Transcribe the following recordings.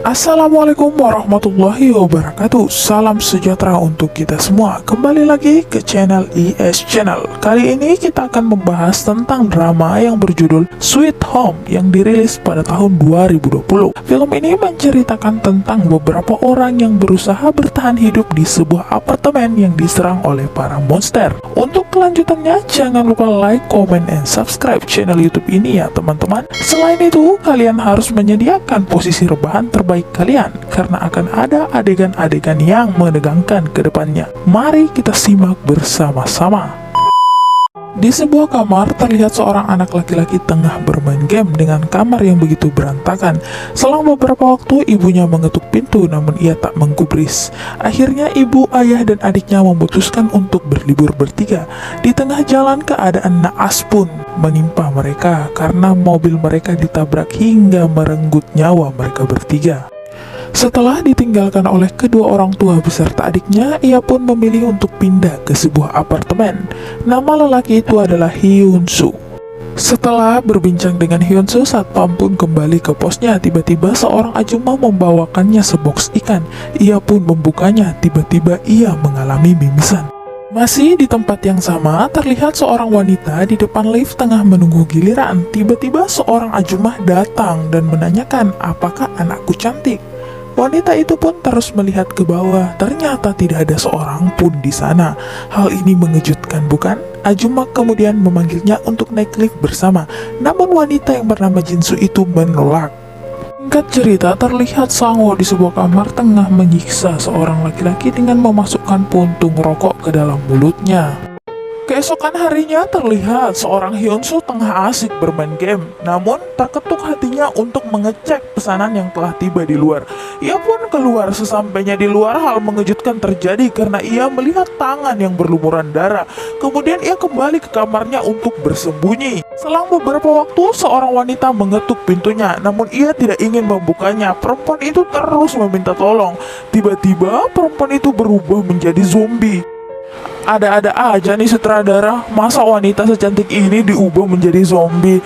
Assalamualaikum warahmatullahi wabarakatuh. Salam sejahtera untuk kita semua. Kembali lagi ke channel IS Channel. Kali ini kita akan membahas tentang drama yang berjudul Sweet Home yang dirilis pada tahun 2020. Film ini menceritakan tentang beberapa orang yang berusaha bertahan hidup di sebuah apartemen yang diserang oleh para monster. Untuk kelanjutannya, jangan lupa like, comment, and subscribe channel YouTube ini ya teman-teman. Selain itu, kalian harus menyediakan posisi rebahan terbaik kalian karena akan ada adegan-adegan yang menegangkan ke depannya. Mari kita simak bersama-sama. Di sebuah kamar terlihat seorang anak laki-laki tengah bermain game dengan kamar yang begitu berantakan. Selang beberapa waktu ibunya mengetuk pintu namun ia tak menggubris. Akhirnya ibu, ayah, dan adiknya memutuskan untuk berlibur bertiga. Di tengah jalan keadaan naas pun menimpa mereka karena mobil mereka ditabrak hingga merenggut nyawa mereka bertiga. Setelah ditinggalkan oleh kedua orang tua beserta adiknya, ia pun memilih untuk pindah ke sebuah apartemen. Nama lelaki itu adalah Hyun-soo. Setelah berbincang dengan Hyun-soo, satpam pun kembali ke posnya. Tiba-tiba seorang ajumma membawakannya seboks ikan. Ia pun membukanya, tiba-tiba ia mengalami mimisan. Masih di tempat yang sama, terlihat seorang wanita di depan lift tengah menunggu giliran. Tiba-tiba seorang ajumma datang dan menanyakan, "Apakah anakku cantik?" Wanita itu pun terus melihat ke bawah, ternyata tidak ada seorang pun di sana. Hal ini mengejutkan, bukan? Ajumma kemudian memanggilnya untuk naik lift bersama, namun wanita yang bernama Jin-soo itu menolak. Singkat cerita, terlihat Sang-woo di sebuah kamar tengah menyiksa seorang laki-laki dengan memasukkan puntung rokok ke dalam mulutnya. Keesokan harinya terlihat seorang Hyun-soo tengah asik bermain game, namun terketuk hatinya untuk mengecek pesanan yang telah tiba di luar. Ia pun keluar. Sesampainya di luar, hal mengejutkan terjadi karena ia melihat tangan yang berlumuran darah. Kemudian ia kembali ke kamarnya untuk bersembunyi. Selang beberapa waktu, seorang wanita mengetuk pintunya, namun ia tidak ingin membukanya. Perempuan itu terus meminta tolong. Tiba-tiba perempuan itu berubah menjadi zombie. Ada-ada aja nih sutradara, masa wanita secantik ini diubah menjadi zombie?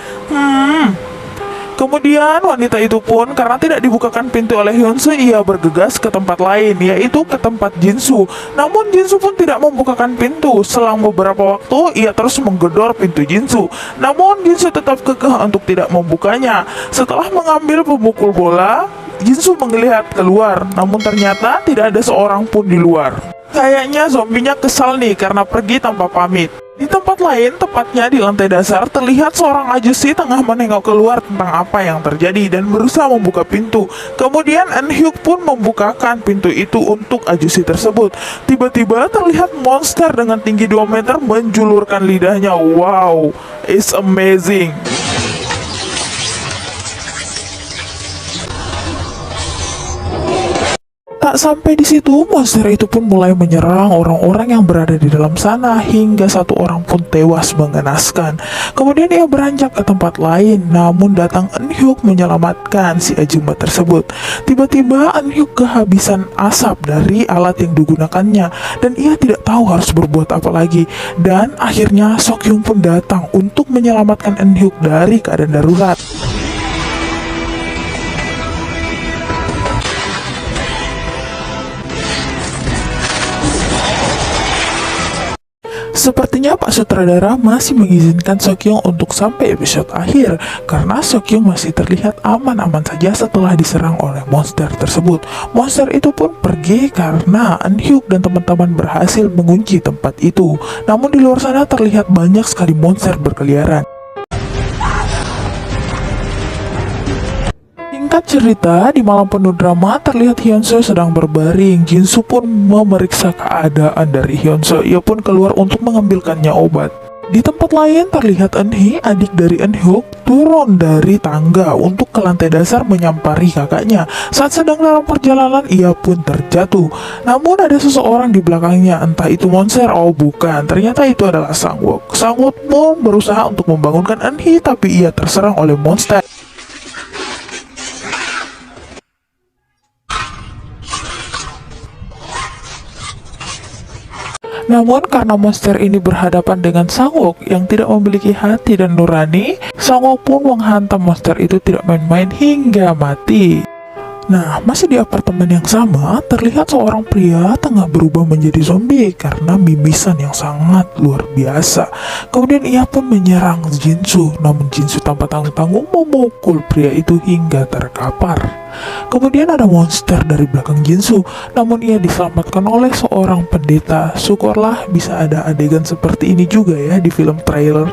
Kemudian wanita itu pun karena tidak dibukakan pintu oleh Hyun-soo, ia bergegas ke tempat lain, yaitu ke tempat Jin-soo. Namun Jin-soo pun tidak membukakan pintu. Selang beberapa waktu, ia terus menggedor pintu Jin-soo. Namun Jin-soo tetap kekeh untuk tidak membukanya. Setelah mengambil pemukul bola, Jin-soo melihat keluar, namun ternyata tidak ada seorang pun di luar. Kayaknya zombinya kesal nih karena pergi tanpa pamit. Di tempat lain, tepatnya di lantai dasar, terlihat seorang ajusi tengah menengok keluar tentang apa yang terjadi dan berusaha membuka pintu. Kemudian Eun-hyuk pun membukakan pintu itu untuk ajusi tersebut. Tiba-tiba terlihat monster dengan tinggi 2 meter menjulurkan lidahnya. Wow, it's amazing. Tak sampai di situ, monster itu pun mulai menyerang orang-orang yang berada di dalam sana hingga satu orang pun tewas mengenaskan. Kemudian ia beranjak ke tempat lain, namun datang Eun-hyuk menyelamatkan si ajumma tersebut. Tiba-tiba Eun-hyuk kehabisan asap dari alat yang digunakannya dan ia tidak tahu harus berbuat apa lagi. Dan akhirnya Seok-hyun pun datang untuk menyelamatkan Eun-hyuk dari keadaan darurat. Sepertinya Pak Sutradara masih mengizinkan Seok-hyun untuk sampai episode akhir karena Seok-hyun masih terlihat aman-aman saja setelah diserang oleh monster tersebut. Monster itu pun pergi karena Eun-hyuk dan teman-teman berhasil mengunci tempat itu. Namun di luar sana terlihat banyak sekali monster berkeliaran. Singkat cerita, di malam penuh drama terlihat Hyun-soo sedang berbaring. Jin-soo pun memeriksa keadaan dari Hyun-soo. Ia pun keluar untuk mengambilkannya obat. Di tempat lain terlihat Eun-hee, adik dari Eun-hyuk, turun dari tangga untuk ke lantai dasar menyampari kakaknya. Saat sedang dalam perjalanan, ia pun terjatuh. Namun ada seseorang di belakangnya, entah itu monster, oh bukan, ternyata itu adalah Sang-woo. Sang-woo pun berusaha untuk membangunkan Eun-hee, tapi ia terserang oleh monster. Namun karena monster ini berhadapan dengan Sang-woo yang tidak memiliki hati dan nurani, Sang-woo pun menghantam monster itu tidak main-main hingga mati. Nah, masih di apartemen yang sama, terlihat seorang pria tengah berubah menjadi zombie karena mimisan yang sangat luar biasa. Kemudian ia pun menyerang Jinsu, namun Jinsu tanpa tanggung-tanggung memukul pria itu hingga terkapar. Kemudian ada monster dari belakang Jinsu, namun ia diselamatkan oleh seorang pendeta. Syukurlah bisa ada adegan seperti ini juga ya di film trailer.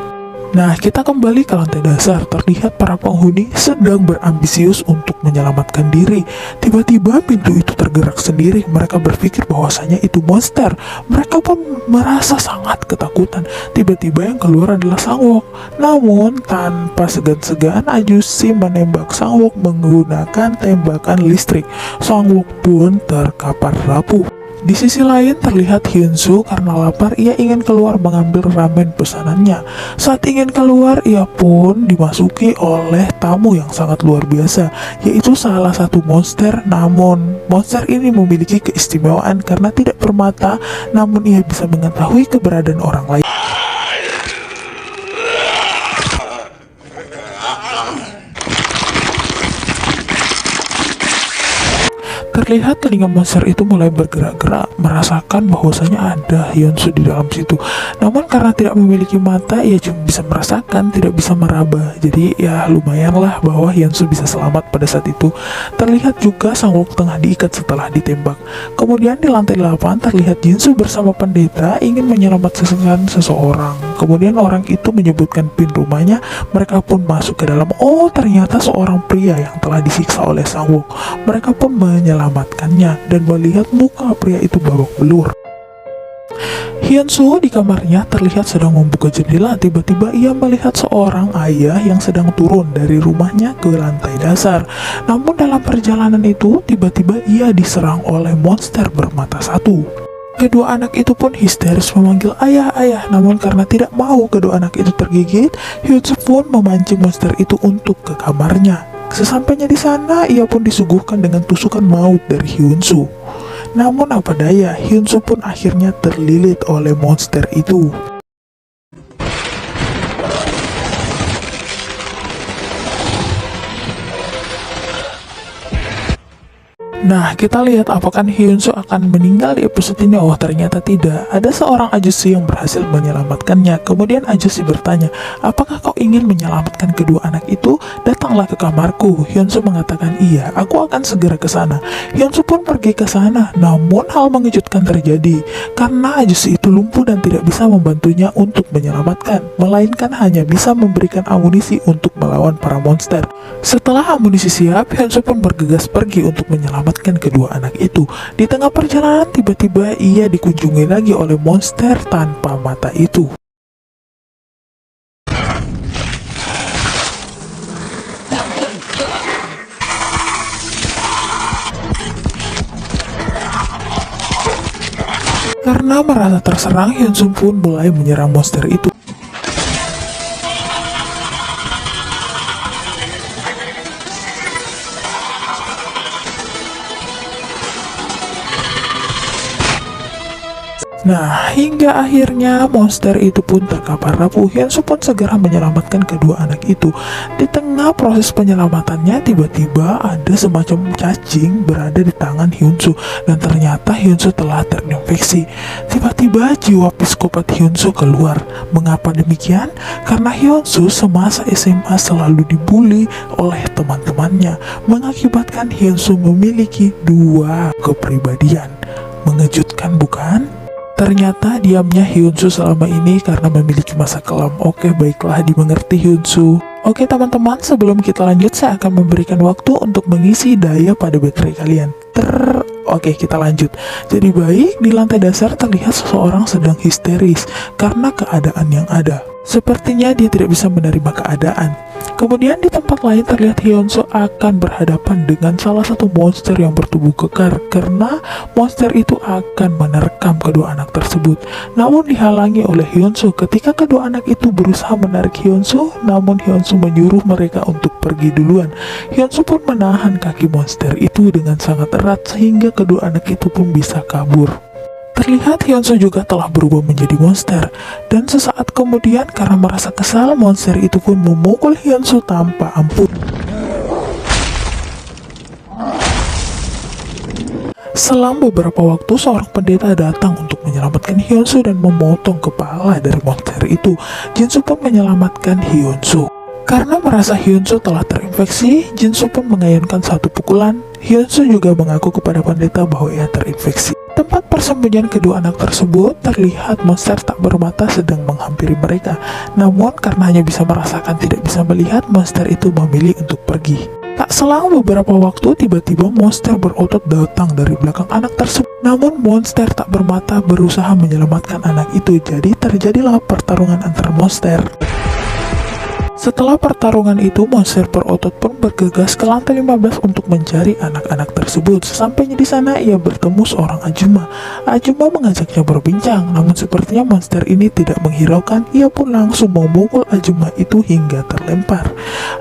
Nah, kita kembali ke lantai dasar. Terlihat para penghuni sedang berambisius untuk menyelamatkan diri. Tiba-tiba pintu itu tergerak sendiri. Mereka berpikir bahwasanya itu monster. Mereka pun merasa sangat ketakutan. Tiba-tiba yang keluar adalah Sangwok. Namun, tanpa segan-segan, Ajushi menembak Sangwok menggunakan tembakan listrik. Sangwok pun terkapar rapuh. Di sisi lain terlihat Hyunsu karena lapar ia ingin keluar mengambil ramen pesanannya. Saat ingin keluar ia pun dimasuki oleh tamu yang sangat luar biasa, yaitu salah satu monster. Namun monster ini memiliki keistimewaan karena tidak bermata, namun ia bisa mengetahui keberadaan orang lain. Terlihat telinga monster itu mulai bergerak-gerak, merasakan bahwasanya ada Hyunsu di dalam situ. Namun karena tidak memiliki mata, ia cuma bisa merasakan, tidak bisa meraba. Jadi ya lumayanlah bahwa Hyunsu bisa selamat pada saat itu. Terlihat juga Sangwok tengah diikat setelah ditembak. Kemudian di lantai 8 terlihat Jinsu bersama pendeta ingin menyelamatkan seseorang. Kemudian orang itu menyebutkan pin rumahnya, mereka pun masuk ke dalam. Oh, ternyata seorang pria yang telah disiksa oleh Sangwok. Mereka pun menyelamatkannya dan melihat muka pria itu babak belur. Hyunsu di kamarnya terlihat sedang membuka jendela. Tiba-tiba ia melihat seorang ayah yang sedang turun dari rumahnya ke lantai dasar. Namun dalam perjalanan itu tiba-tiba ia diserang oleh monster bermata satu. Kedua anak itu pun histeris memanggil ayah-ayah, namun karena tidak mau kedua anak itu tergigit, Hyunsu pun memancing monster itu untuk ke kamarnya. Sesampainya di sana, ia pun disuguhkan dengan tusukan maut dari Hyunsu. Namun apa daya, Hyunsu pun akhirnya terlilit oleh monster itu. Nah, kita lihat apakah Hyunsu akan meninggal di episode ini. Oh, ternyata tidak. Ada seorang Ajushi yang berhasil menyelamatkannya. Kemudian Ajushi bertanya, apakah kau ingin menyelamatkan kedua anak itu? Datanglah ke kamarku. Hyunsu mengatakan, iya, aku akan segera ke sana. Hyunsu pun pergi ke sana. Namun hal mengejutkan terjadi. Karena Ajushi itu lumpuh dan tidak bisa membantunya untuk menyelamatkan. Melainkan hanya bisa memberikan amunisi untuk melawan para monster. Setelah amunisi siap, Hyunsu pun bergegas pergi untuk menyelamatkan kedua anak itu. Di tengah perjalanan tiba-tiba ia dikunjungi lagi oleh monster tanpa mata itu. Karena merasa terserang, Hyunsu pun mulai menyerang monster itu. Nah, hingga akhirnya monster itu pun terkapar rapuh. Hyunsu pun segera menyelamatkan kedua anak itu. Di tengah proses penyelamatannya, tiba-tiba ada semacam cacing berada di tangan Hyunsu. Dan ternyata Hyunsu telah terinfeksi. Tiba-tiba jiwa psikopat Hyunsu keluar. Mengapa demikian? Karena Hyunsu semasa SMA selalu dibully oleh teman-temannya, mengakibatkan Hyunsu memiliki dua kepribadian. Mengejutkan bukan? Ternyata diamnya Hyunsu selama ini karena memiliki masa kelam. Oke, baiklah, dimengerti Hyunsu. Oke teman-teman, sebelum kita lanjut saya akan memberikan waktu untuk mengisi daya pada baterai kalian. Oke, kita lanjut. Jadi baik, di lantai dasar terlihat seseorang sedang histeris karena keadaan yang ada. Sepertinya dia tidak bisa menerima keadaan. Kemudian di tempat lain terlihat Hyunsu akan berhadapan dengan salah satu monster yang bertubuh kekar karena monster itu akan menerkam kedua anak tersebut. Namun dihalangi oleh Hyunsu ketika kedua anak itu berusaha menarik Hyunsu, namun Hyunsu menyuruh mereka untuk pergi duluan. Hyunsu pun menahan kaki monster itu dengan sangat erat sehingga kedua anak itu pun bisa kabur. Terlihat Hyunsu juga telah berubah menjadi monster, dan sesaat kemudian karena merasa kesal, monster itu pun memukul Hyunsu tanpa ampun. Selang beberapa waktu, seorang pendeta datang untuk menyelamatkan Hyunsu dan memotong kepala dari monster itu. Jinsu pun menyelamatkan Hyunsu. Karena merasa Hyunsu telah terinfeksi, Jinsu pun mengayunkan satu pukulan. Hyunsu juga mengaku kepada pendeta bahwa ia terinfeksi. Tempat persembunyian kedua anak tersebut terlihat monster tak bermata sedang menghampiri mereka. Namun karena hanya bisa merasakan tidak bisa melihat, monster itu memilih untuk pergi. Tak selang beberapa waktu, tiba-tiba monster berotot datang dari belakang anak tersebut. Namun monster tak bermata berusaha menyelamatkan anak itu. Jadi terjadilah pertarungan antar monster. Setelah pertarungan itu, monster berotot pun bergegas ke lantai 15 untuk mencari anak-anak tersebut. Sesampainya di sana, ia bertemu seorang Ajuma. Ajuma mengajaknya berbincang, namun sepertinya monster ini tidak menghiraukan. Ia pun langsung memukul Ajuma itu hingga terlempar.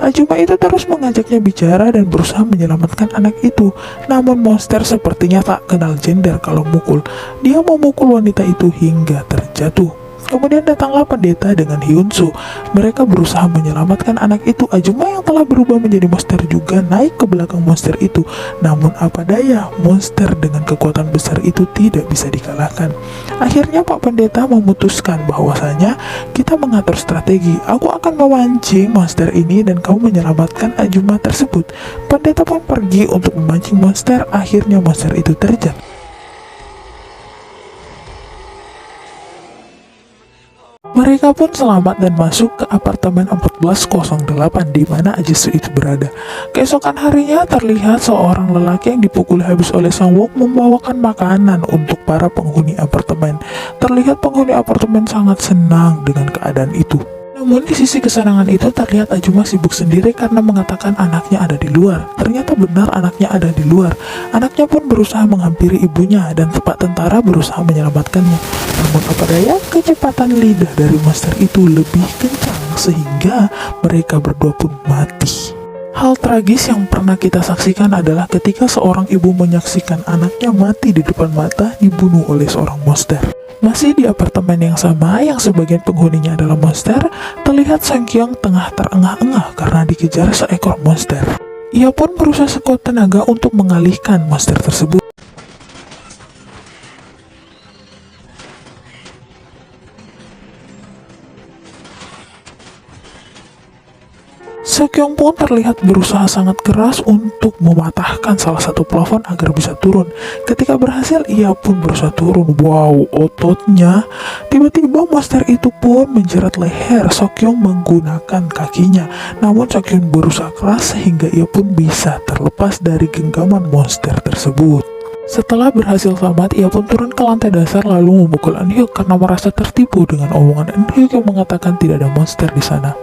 Ajuma itu terus mengajaknya bicara dan berusaha menyelamatkan anak itu. Namun monster sepertinya tak kenal gender kalau mukul. Dia memukul wanita itu hingga terjatuh. Kemudian datanglah pendeta dengan Hyunsu. Mereka berusaha menyelamatkan anak itu. Ajuma yang telah berubah menjadi monster juga naik ke belakang monster itu. Namun apa daya, monster dengan kekuatan besar itu tidak bisa dikalahkan. Akhirnya Pak Pendeta memutuskan bahwasanya kita mengatur strategi. Aku akan memancing monster ini dan kamu menyelamatkan Ajuma tersebut. Pendeta pun pergi untuk memancing monster. Akhirnya monster itu terjatuh. Mereka pun selamat dan masuk ke apartemen 1408 di mana Ajisu itu berada. Keesokan harinya terlihat seorang lelaki yang dipukul habis oleh Sang Wook membawakan makanan untuk para penghuni apartemen. Terlihat penghuni apartemen sangat senang dengan keadaan itu. Namun di sisi kesenangan itu terlihat Ajuma sibuk sendiri karena mengatakan anaknya ada di luar. Ternyata benar anaknya ada di luar. Anaknya pun berusaha menghampiri ibunya dan Pak Tentara berusaha menyelamatkannya. Namun apa daya, kecepatan lidah dari monster itu lebih kencang sehingga mereka berdua pun mati. Hal tragis yang pernah kita saksikan adalah ketika seorang ibu menyaksikan anaknya mati di depan mata dibunuh oleh seorang monster. Masih di apartemen yang sama yang sebagian penghuninya adalah monster, terlihat Sang Kyung tengah terengah-engah karena dikejar seekor monster. Ia pun berusaha sekuat tenaga untuk mengalihkan monster tersebut. Sekyung pun terlihat berusaha sangat keras untuk mematahkan salah satu plafon agar bisa turun. Ketika berhasil, ia pun berusaha turun. Wow, ototnya. Tiba-tiba monster itu pun menjerat leher Sekyung menggunakan kakinya. Namun Sekyung berusaha keras sehingga ia pun bisa terlepas dari genggaman monster tersebut. Setelah berhasil selamat, ia pun turun ke lantai dasar lalu memukul Eun-hyuk karena merasa tertipu dengan omongan Eun-hyuk yang mengatakan tidak ada monster di sana.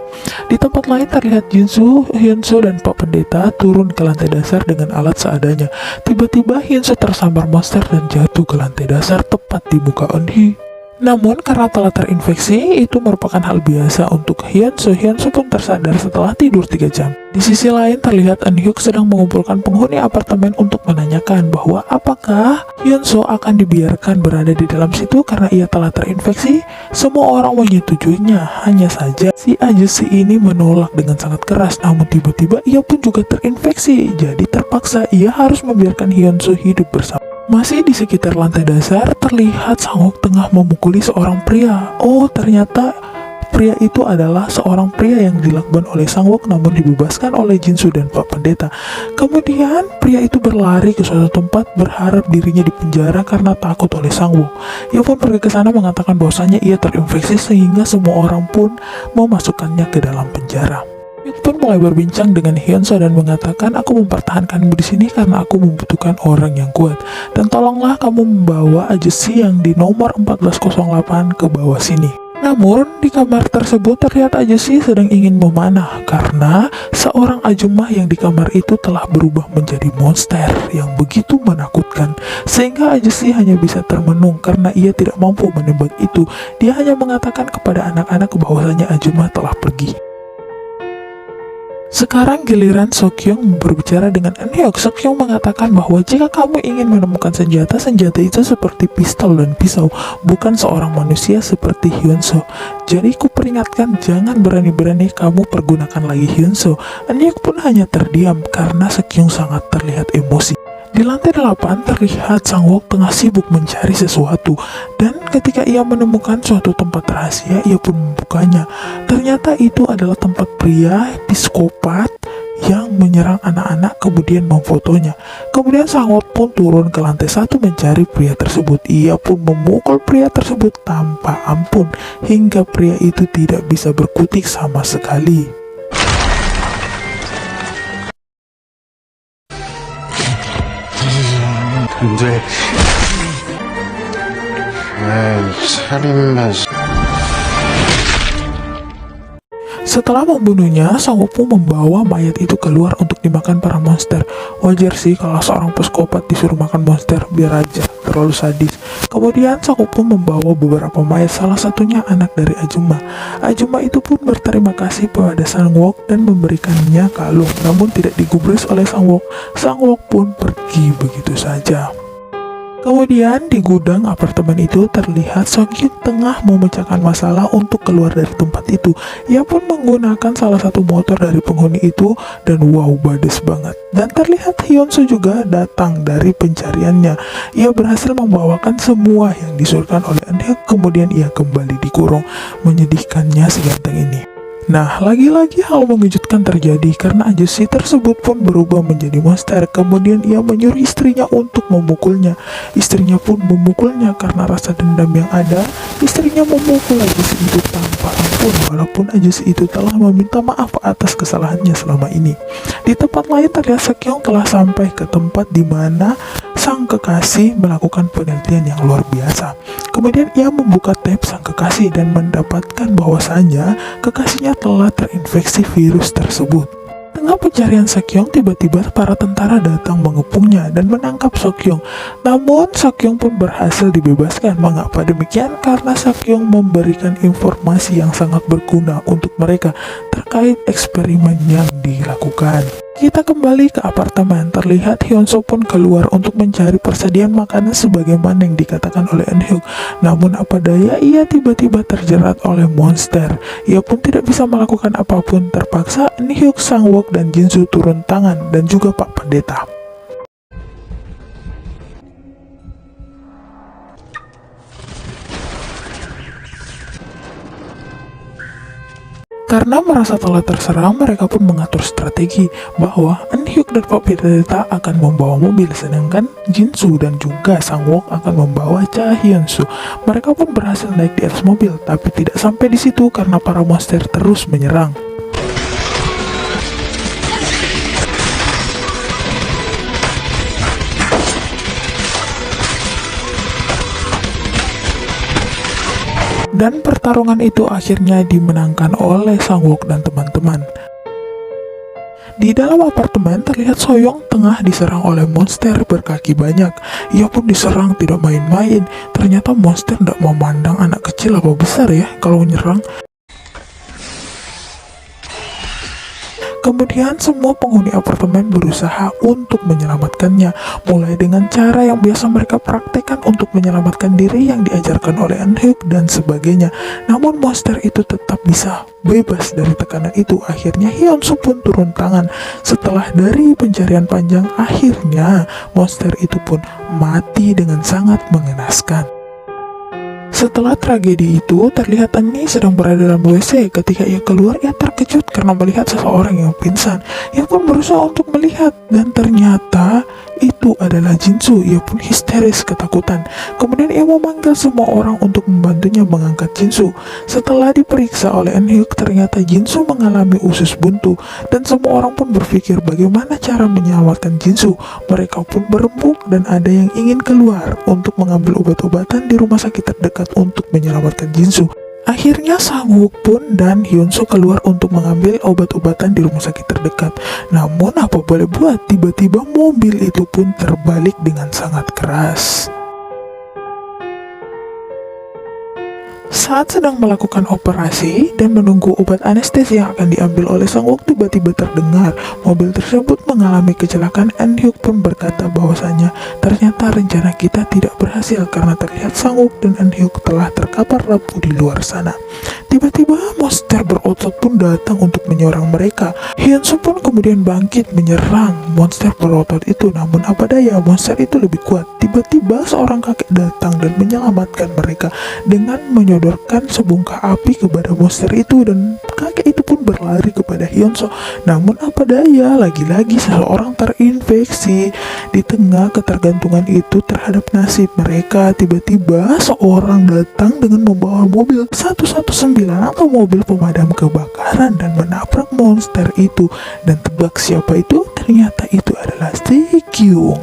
Di tempat lain terlihat Jinsu, Hyunsu, dan Pak Pendeta turun ke lantai dasar dengan alat seadanya. Tiba-tiba Hyunsu tersambar monster dan jatuh ke lantai dasar tepat di muka Eun-hyuk. Namun karena telah terinfeksi, itu merupakan hal biasa untuk Hyunsu. Hyunsu pun tersadar setelah tidur 3 jam. Di sisi lain terlihat Eun-hyuk sedang mengumpulkan penghuni apartemen untuk menanyakan bahwa apakah Hyunsu akan dibiarkan berada di dalam situ karena ia telah terinfeksi. Semua orang menyetujuinya, hanya saja si Ajusi ini menolak dengan sangat keras. Namun tiba-tiba ia pun juga terinfeksi, jadi terpaksa ia harus membiarkan Hyunsu hidup bersama. Masih di sekitar lantai dasar, terlihat Sang Wook tengah memukuli seorang pria. Oh, ternyata pria itu adalah seorang pria yang dilakban oleh Sang Wook namun dibebaskan oleh Jinsu dan Pak Pendeta. Kemudian, pria itu berlari ke suatu tempat berharap dirinya dipenjara karena takut oleh Sang Wook. Ia pun pergi ke sana mengatakan bahwasanya ia terinfeksi sehingga semua orang pun memasukkannya ke dalam penjara. Hyuk pun mulai berbincang dengan Hyunsu dan mengatakan, aku mempertahankanmu di sini karena aku membutuhkan orang yang kuat. Dan tolonglah kamu membawa Ajusi yang di nomor 1408 ke bawah sini. Namun, di kamar tersebut terlihat Ajusi sedang ingin memanah karena seorang Ajumah yang di kamar itu telah berubah menjadi monster yang begitu menakutkan. Sehingga Ajusi hanya bisa termenung karena ia tidak mampu menembak itu. Dia hanya mengatakan kepada anak-anak bahwasanya Ajumah telah pergi. Sekarang giliran Sekyung berbicara dengan Eun-hyuk. Sekyung mengatakan bahwa jika kamu ingin menemukan senjata, senjata itu seperti pistol dan pisau, bukan seorang manusia seperti Hyunsu. Jadi ku peringatkan, jangan berani-berani kamu pergunakan lagi Hyunsu. Eun-hyuk pun hanya terdiam karena Sekyung sangat terlihat emosi. Di lantai 8 terlihat Sang Wok tengah sibuk mencari sesuatu, dan ketika ia menemukan suatu tempat rahasia, ia pun membukanya. Ternyata itu adalah tempat pria psikopat yang menyerang anak-anak kemudian memfotonya. Kemudian Sang Wok pun turun ke lantai 1 mencari pria tersebut. Ia pun memukul pria tersebut tanpa ampun hingga pria itu tidak bisa berkutik sama sekali. 근데 살인마. Setelah membunuhnya, Sang Wok pun membawa mayat itu keluar untuk dimakan para monster. Wajar sih kalau seorang psikopat disuruh makan monster, biar aja, terlalu sadis. Kemudian Sang Wok pun membawa beberapa mayat, salah satunya anak dari Ajuma. Ajuma itu pun berterima kasih kepada Sang Wok dan memberikannya kalung, namun tidak digubris oleh Sang Wok. Sang Wok pun pergi begitu saja. Kemudian di gudang apartemen itu terlihat Seokhyun tengah memecahkan masalah untuk keluar dari tempat itu. Ia pun menggunakan salah satu motor dari penghuni itu dan wow, bades banget. Dan terlihat Hyunsu juga datang dari pencariannya. Ia berhasil membawakan semua yang disuruhkan oleh Eun Hyuk, kemudian ia kembali dikurung. Menyedihkannya si ganteng ini. Nah, lagi-lagi hal mengejutkan terjadi karena ajusi tersebut pun berubah menjadi monster. Kemudian ia menyuruh istrinya untuk memukulnya. Istrinya pun memukulnya karena rasa dendam yang ada. Istrinya memukul ajusi itu tanpa ampun, walaupun ajusi itu telah meminta maaf atas kesalahannya selama ini. Di tempat lain terlihat Seokhyun telah sampai ke tempat di mana sang kekasih melakukan penelitian yang luar biasa. Kemudian ia membuka tab sang kekasih dan mendapatkan bahwasannya kekasihnya telah terinfeksi virus tersebut. Tengah pencarian Seokhyun, tiba-tiba para tentara datang mengepungnya dan menangkap Seokhyun. Namun Seokhyun pun berhasil dibebaskan. Mengapa demikian? Karena Seokhyun memberikan informasi yang sangat berguna untuk mereka terkait eksperimen yang dilakukan. Kita kembali ke apartemen. Terlihat Hyunsu pun keluar untuk mencari persediaan makanan sebagaimana yang dikatakan oleh Eun Hyuk. Namun apa daya, ia tiba-tiba terjerat oleh monster. Ia pun tidak bisa melakukan apapun. Terpaksa Eun Hyuk, Sang Wok, dan Jinsu turun tangan, dan juga Pak Pendeta. Karena merasa telah terserang, mereka pun mengatur strategi bahwa Eun Hyuk dan Pak Pendeta akan membawa mobil, sedangkan Jinsu dan juga Sang Wok akan membawa Cha Hyunsu. Mereka pun berhasil naik di atas mobil, tapi tidak sampai di situ karena para monster terus menyerang. Dan pertarungan itu akhirnya dimenangkan oleh Sang Wok dan teman-teman. Di dalam apartemen terlihat Soyoung tengah diserang oleh monster berkaki banyak. Ia pun diserang tidak main-main. Ternyata monster tidak memandang anak kecil apa besar ya kalau menyerang. Kemudian semua penghuni apartemen berusaha untuk menyelamatkannya, mulai dengan cara yang biasa mereka praktekkan untuk menyelamatkan diri yang diajarkan oleh Eun Hyuk dan sebagainya. Namun monster itu tetap bisa bebas dari tekanan itu. Akhirnya Hyunsu pun turun tangan. Setelah dari pencarian panjang, akhirnya monster itu pun mati dengan sangat mengenaskan. Setelah tragedi itu, terlihat Annie sedang berada dalam WC. Ketika ia keluar, ia terkejut karena melihat seseorang yang pingsan. Ia pun berusaha untuk melihat, dan ternyata itu adalah Jinsu. Ia pun histeris ketakutan. Kemudian ia memanggil semua orang untuk membantunya mengangkat Jinsu. Setelah diperiksa oleh Eun Hyuk, ternyata Jinsu mengalami usus buntu, dan semua orang pun berpikir bagaimana cara menyelamatkan Jinsu. Mereka pun berembuk dan ada yang ingin keluar untuk mengambil obat-obatan di rumah sakit terdekat untuk menyelamatkan Jinsu. Akhirnya Sang Wok pun dan Hyunsu keluar untuk mengambil obat-obatan di rumah sakit terdekat. Namun apa boleh buat, tiba-tiba mobil itu pun terbalik dengan sangat keras. Saat sedang melakukan operasi dan menunggu obat anestesi yang akan diambil oleh Sang Wook, tiba-tiba terdengar mobil tersebut mengalami kecelakaan. An Hyuk pun berkata bahwasanya ternyata rencana kita tidak berhasil karena terlihat Sang Wook dan An Hyuk telah terkapar rapuh di luar sana. Tiba-tiba monster berotot pun datang untuk menyerang mereka. Hyun Soo pun kemudian bangkit menyerang monster berotot itu, namun apa daya monster itu lebih kuat. Tiba-tiba seorang kakek datang dan menyelamatkan mereka dengan menyodorkan sebongkah api kepada monster itu, dan kakek itu pun berlari kepada Hyun Soo. Namun apa daya, lagi-lagi seseorang terinfeksi. Di tengah ketergantungan itu terhadap nasib mereka, tiba-tiba seorang datang dengan membawa mobil 119 atau mobil pemadam kebakaran dan menabrak monster itu. Dan tebak siapa itu? Ternyata itu adalah Si-kyung.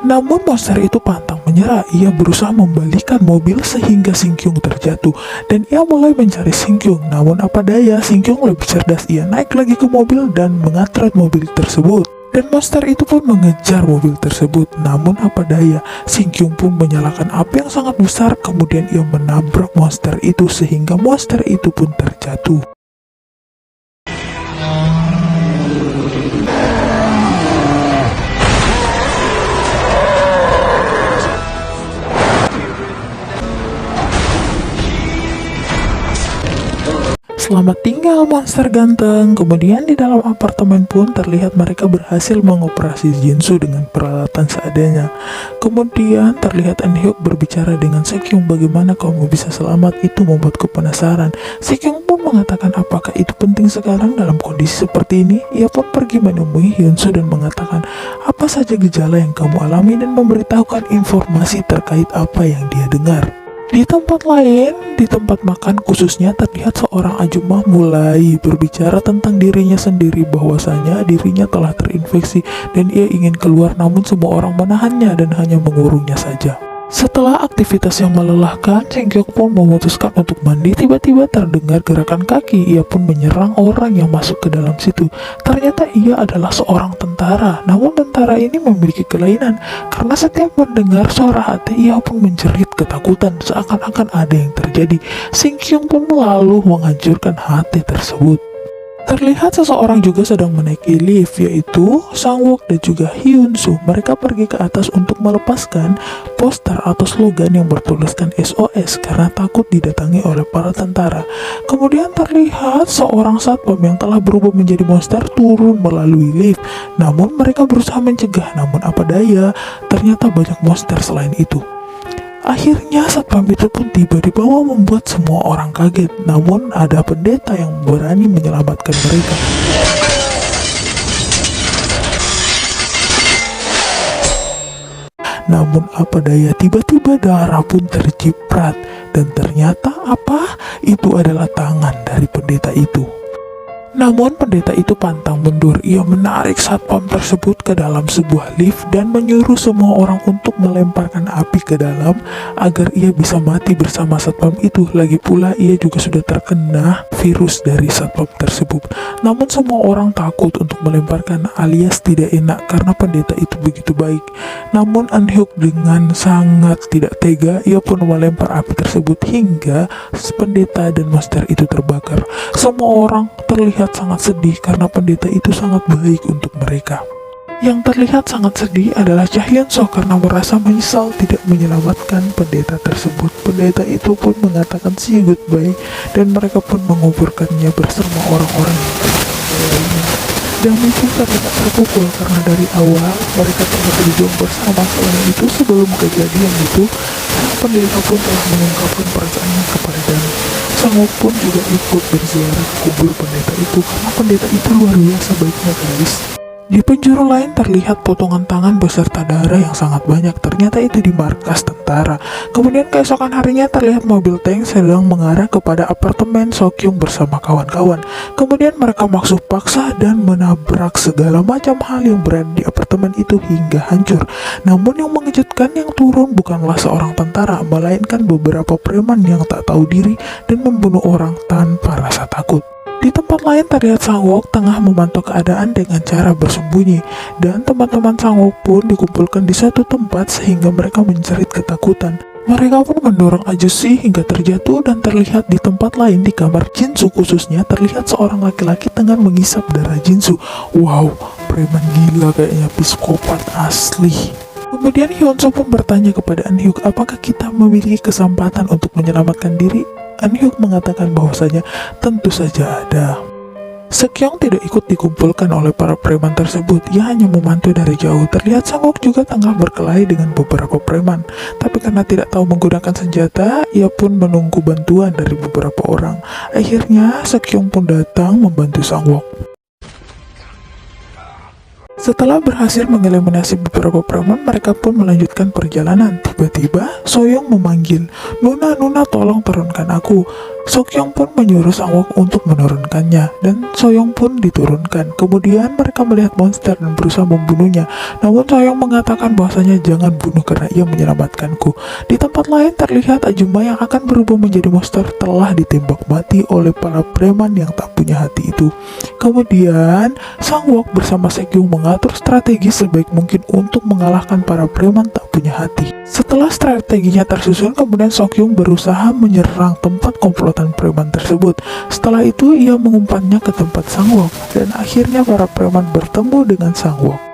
Namun monster itu pantang menyerah. Ia berusaha membalikan mobil sehingga Si-kyung terjatuh dan ia mulai mencari Si-kyung. Namun apa daya, Si-kyung lebih cerdas. Ia naik lagi ke mobil dan mengatret mobil tersebut. Dan monster itu pun mengejar mobil tersebut. Namun apa daya, Si-kyung pun menyalakan api yang sangat besar. Kemudian ia menabrak monster itu sehingga monster itu pun terjatuh. Selamat tinggal monster ganteng. Kemudian di dalam apartemen pun terlihat mereka berhasil mengoperasi Jinsu dengan peralatan seadanya. Kemudian terlihat An Hyuk berbicara dengan Si-kyung, bagaimana kamu bisa selamat, itu membuatku penasaran. Si-kyung pun mengatakan apakah itu penting sekarang dalam kondisi seperti ini. Ia pun pergi menemui Hyun Soo dan mengatakan apa saja gejala yang kamu alami dan memberitahukan informasi terkait apa yang dia dengar. Di tempat lain, di tempat makan khususnya, terlihat seorang ajumma mulai berbicara tentang dirinya sendiri bahwasanya dirinya telah terinfeksi dan ia ingin keluar, namun semua orang menahannya dan hanya mengurungnya saja. Setelah aktivitas yang melelahkan, Si-kyung pun memutuskan untuk mandi. Tiba-tiba terdengar gerakan kaki. Ia pun menyerang orang yang masuk ke dalam situ. Ternyata ia adalah seorang tentara. Namun tentara ini memiliki kelainan karena setiap mendengar suara hati ia pun menjerit ketakutan seakan-akan ada yang terjadi. Si-kyung pun lalu menghancurkan hati tersebut. Terlihat seseorang juga sedang menaiki lift, yaitu Sang Wook dan juga Hyun Soo. Mereka pergi ke atas untuk melepaskan poster atau slogan yang bertuliskan SOS karena takut didatangi oleh para tentara. Kemudian terlihat seorang satpam yang telah berubah menjadi monster turun melalui lift. Namun mereka berusaha mencegah, namun apa daya, ternyata banyak monster selain itu. Akhirnya satpam itu pun tiba di bawah membuat semua orang kaget. Namun ada pendeta yang berani menyelamatkan mereka. Namun apa daya, tiba-tiba darah pun terciprat. Dan ternyata apa? Itu adalah tangan dari pendeta itu. Namun pendeta itu pantang mundur. Ia menarik satpam tersebut ke dalam sebuah lift dan menyuruh semua orang untuk melemparkan api ke dalam agar ia bisa mati bersama satpam itu. Lagi pula ia juga sudah terkena virus dari satpam tersebut. Namun semua orang takut untuk melemparkan alias tidak enak karena pendeta itu begitu baik. Namun An Hyuk dengan sangat tidak tega, ia pun melempar api tersebut hingga pendeta dan monster itu terbakar. Semua orang terlihat sangat sedih karena pendeta itu sangat baik untuk mereka. Yang terlihat sangat sedih adalah Cha Hyun Soo karena merasa menyesal tidak menyelamatkan pendeta tersebut. Pendeta itu pun mengatakan see you goodbye dan mereka pun menguburkannya bersama orang-orang yang lainnya. Dami pun terlihat terpukul karena dari awal mereka telah berjuang bersama. Selain itu, sebelum kejadian itu, sang pendeta pun telah mengungkapkan perasaannya kepada Dami. Sang Wook pun juga ikut berziarah ke kubur pendeta itu karena pendeta itu luar biasa baiknya, guys. Di penjuru lain terlihat potongan tangan beserta darah yang sangat banyak. Ternyata itu di markas tentara. Kemudian keesokan harinya terlihat mobil tank sedang mengarah kepada apartemen So-kyung bersama kawan-kawan. Kemudian mereka masuk paksa dan menabrak segala macam hal yang berada di apartemen itu hingga hancur. Namun yang mengejutkan, yang turun bukanlah seorang tentara, melainkan beberapa preman yang tak tahu diri dan membunuh orang tanpa rasa takut. Di tempat lain terlihat Sang Wook tengah memantau keadaan dengan cara bersembunyi, dan teman-teman Sang Wook pun dikumpulkan di satu tempat sehingga mereka menjerit ketakutan. Mereka pun mendorong Ajushi hingga terjatuh dan terlihat di tempat lain di kamar Jinsu khususnya terlihat seorang laki-laki tengah menghisap darah Jinsu. Wow, preman gila kayaknya, psikopat asli. Kemudian Hyunsoo pun bertanya kepada Eun-hyuk apakah kita memiliki kesempatan untuk menyelamatkan diri. Eun-hyuk mengatakan bahwasanya tentu saja ada. Sekyung tidak ikut dikumpulkan oleh para preman tersebut, ia hanya memantau dari jauh. Terlihat Sang-wook juga tengah berkelahi dengan beberapa preman, tapi karena tidak tahu menggunakan senjata, ia pun menunggu bantuan dari beberapa orang. Akhirnya Sekyung pun datang membantu Sang-wook. Setelah berhasil mengeliminasi beberapa preman, mereka pun melanjutkan perjalanan. Tiba-tiba, Soyoung memanggil, "Nuna, Nuna, tolong turunkan aku." Sekyung pun menyuruh Sang-wook untuk menurunkannya, dan Soyoung pun diturunkan. Kemudian mereka melihat monster dan berusaha membunuhnya. Namun Soyoung mengatakan bahwasanya jangan bunuh karena ia menyelamatkanku. Di tempat lain terlihat Ajuma yang akan berubah menjadi monster telah ditembak mati oleh para preman yang tak punya hati itu. Kemudian Sang-wook bersama Sekyung mengatur strategi sebaik mungkin untuk mengalahkan para preman tak punya hati. Setelah strateginya tersusun, kemudian Sekyung berusaha menyerang tempat komplotan preman tersebut. Setelah itu ia mengumpannya ke tempat Sang-wook dan akhirnya para preman bertemu dengan Sang-wook.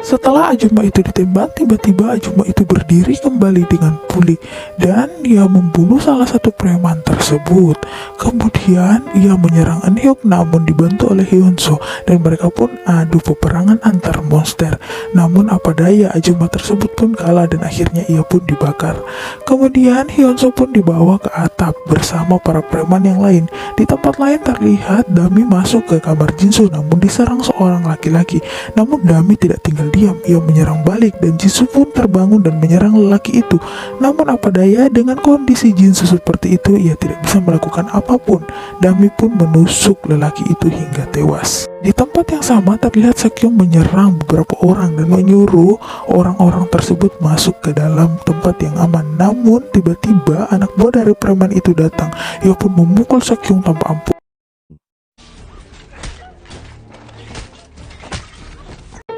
Setelah Ajuma itu ditembak, tiba-tiba Ajuma itu berdiri kembali dengan pulih dan dia membunuh salah satu preman tersebut. Kemudian ia menyerang Eun-hyuk namun dibantu oleh Hyunsoo dan mereka pun adu peperangan antar monster. Namun apa daya, Ajuma tersebut pun kalah dan akhirnya ia pun dibakar. Kemudian Hyunsoo pun dibawa ke atap bersama para preman yang lain. Di tempat lain terlihat Dami masuk ke kamar Jinsu namun diserang seorang laki-laki. Namun Dami tidak tinggal diam, ia menyerang balik dan Jinsu pun terbangun dan menyerang lelaki itu. Namun apa daya, dengan kondisi Jinsu seperti itu ia tidak bisa melakukan apapun. Dami pun menusuk lelaki itu hingga tewas. Di tempat yang sama terlihat Sekyung menyerang beberapa orang dan menyuruh orang-orang tersebut masuk ke dalam tempat yang aman. Namun tiba-tiba anak buah dari preman itu datang. Ia pun memukul Sekyung tanpa ampun.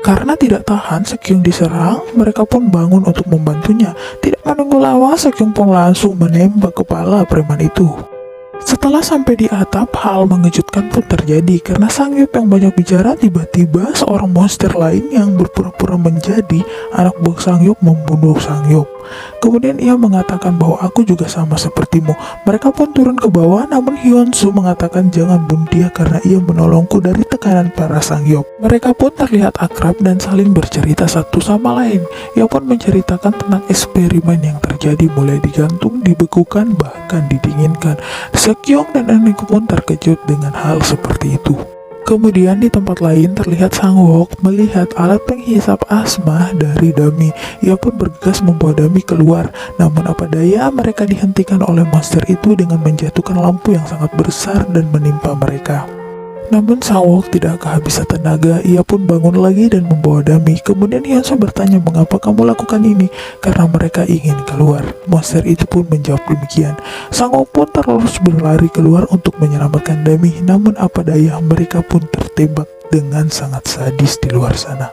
Karena tidak tahan Sekyung diserang, mereka pun bangun untuk membantunya. Tidak menunggu lama, Sekyung pun langsung menembak kepala preman itu. Setelah sampai di atap, hal mengejutkan pun terjadi karena Sang-hyuk yang banyak bicara, tiba-tiba seorang monster lain yang berpura-pura menjadi anak buah Sang-hyuk membunuh Sang-hyuk. Kemudian ia mengatakan bahwa aku juga sama sepertimu. Mereka pun turun ke bawah, namun Hyunsoo mengatakan jangan bunuh dia karena ia menolongku dari tekanan para Sang-hyuk. Mereka pun terlihat akrab dan saling bercerita satu sama lain. Ia pun menceritakan tentang eksperimen yang terjadi mulai digantung, dibekukan, bahkan didinginkan. Sekyung dan Eun-hyuk pun terkejut dengan hal seperti itu. Kemudian di tempat lain terlihat Sang-wook melihat alat penghisap asma dari Dami. Ia pun bergegas membawa Dami keluar. Namun apa daya, mereka dihentikan oleh monster itu dengan menjatuhkan lampu yang sangat besar dan menimpa mereka. Namun Sang-wook tidak kehabisan tenaga, ia pun bangun lagi dan membawa Dami. Kemudian Hyunsoo bertanya mengapa kamu lakukan ini, karena mereka ingin keluar. Monster itu pun menjawab demikian. Sang-wook pun terus berlari keluar untuk menyelamatkan Dami. Namun apa daya, mereka pun tertembak dengan sangat sadis di luar sana.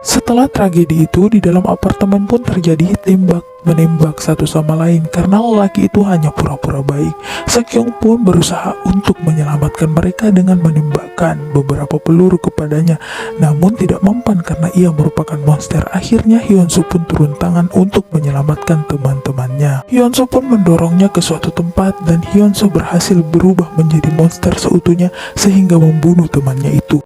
Setelah tragedi itu, di dalam apartemen pun terjadi tembak-menembak satu sama lain karena lelaki itu hanya pura-pura baik. Sekyung pun berusaha untuk menyelamatkan mereka dengan menembakkan beberapa peluru kepadanya, namun tidak mempan karena ia merupakan monster. Akhirnya Hyunsoo pun turun tangan untuk menyelamatkan teman-temannya. Hyunsoo pun mendorongnya ke suatu tempat dan Hyunsoo berhasil berubah menjadi monster seutuhnya sehingga membunuh temannya itu.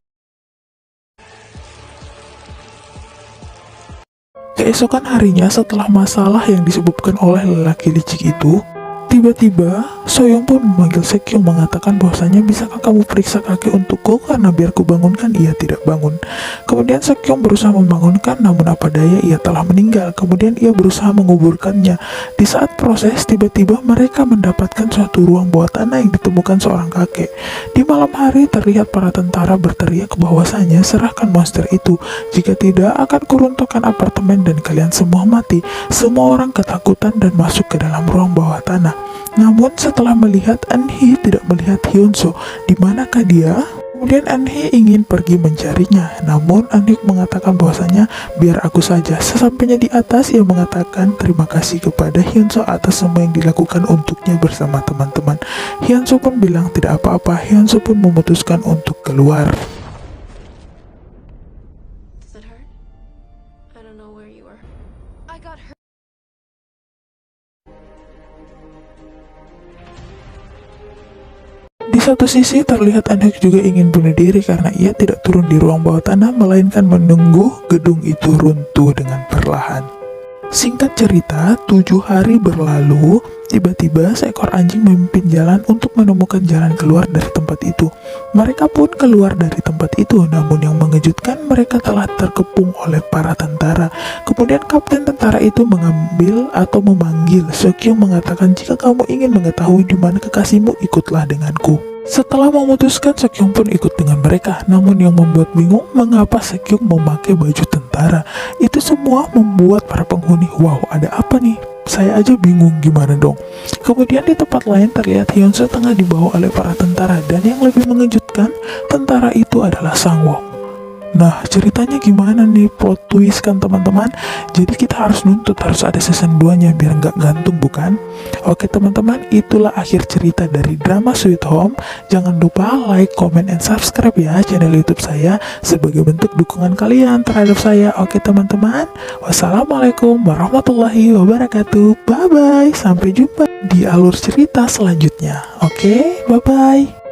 Keesokan harinya, setelah masalah yang disebabkan oleh lelaki licik itu, tiba-tiba Soyoung pun memanggil Sekyung mengatakan bahwasanya bisakah kamu periksa kaki untukku karena biar ku bangunkan. Ia tidak bangun. Kemudian Sekyung berusaha membangunkan, namun apa daya ia telah meninggal. Kemudian ia berusaha menguburkannya. Di saat proses, tiba-tiba mereka mendapatkan suatu ruang bawah tanah yang ditemukan seorang kakek. Di malam hari terlihat para tentara berteriak bahwasanya serahkan monster itu, jika tidak akan kuruntuhkan apartemen dan kalian semua mati. Semua orang ketakutan dan masuk ke dalam ruang bawah tanah. Namun setelah melihat, Eun-hye tidak melihat Hyun-soo. Di manakah dia? Kemudian Eun-hye ingin pergi mencarinya, namun Eun-hyuk mengatakan bahwasanya biar aku saja. Sesampainya di atas, ia mengatakan terima kasih kepada Hyun-soo atas semua yang dilakukan untuknya bersama teman-teman. Hyun-soo pun bilang tidak apa-apa. Hyun-soo pun memutuskan untuk keluar. Does it hurt? I don't know where you were. I got hurt. Di satu sisi terlihat Eun-hyuk juga ingin bunuh diri karena ia tidak turun di ruang bawah tanah, melainkan menunggu gedung itu runtuh dengan perlahan. Singkat cerita, 7 hari berlalu, tiba-tiba seekor anjing memimpin jalan untuk menemukan jalan keluar dari tempat itu. Mereka pun keluar dari tempat itu, namun yang mengejutkan mereka telah terkepung oleh para tentara. Kemudian kapten tentara itu mengambil atau memanggil Seokhyung, mengatakan jika kamu ingin mengetahui di mana kekasihmu, ikutlah denganku. Setelah memutuskan, Seokhyung pun ikut dengan mereka. Namun yang membuat bingung, mengapa Seokhyung memakai baju tentara. Itu semua membuat para penghuni, wow, ada apa nih? Saya aja bingung, gimana dong? Kemudian di tempat lain terlihat Hyun-soo tengah dibawa oleh para tentara, dan yang lebih mengejutkan, tentara itu adalah Sang-woo. Nah, ceritanya gimana nih, plot twist kan teman-teman? Jadi kita harus nuntut, harus ada season 2-nya biar nggak gantung, bukan? Oke teman-teman, itulah akhir cerita dari drama Sweet Home. Jangan lupa like, comment, and subscribe ya channel YouTube saya sebagai bentuk dukungan kalian terhadap saya. Oke teman-teman, wassalamualaikum warahmatullahi wabarakatuh. Bye-bye, sampai jumpa di alur cerita selanjutnya. Oke, bye-bye.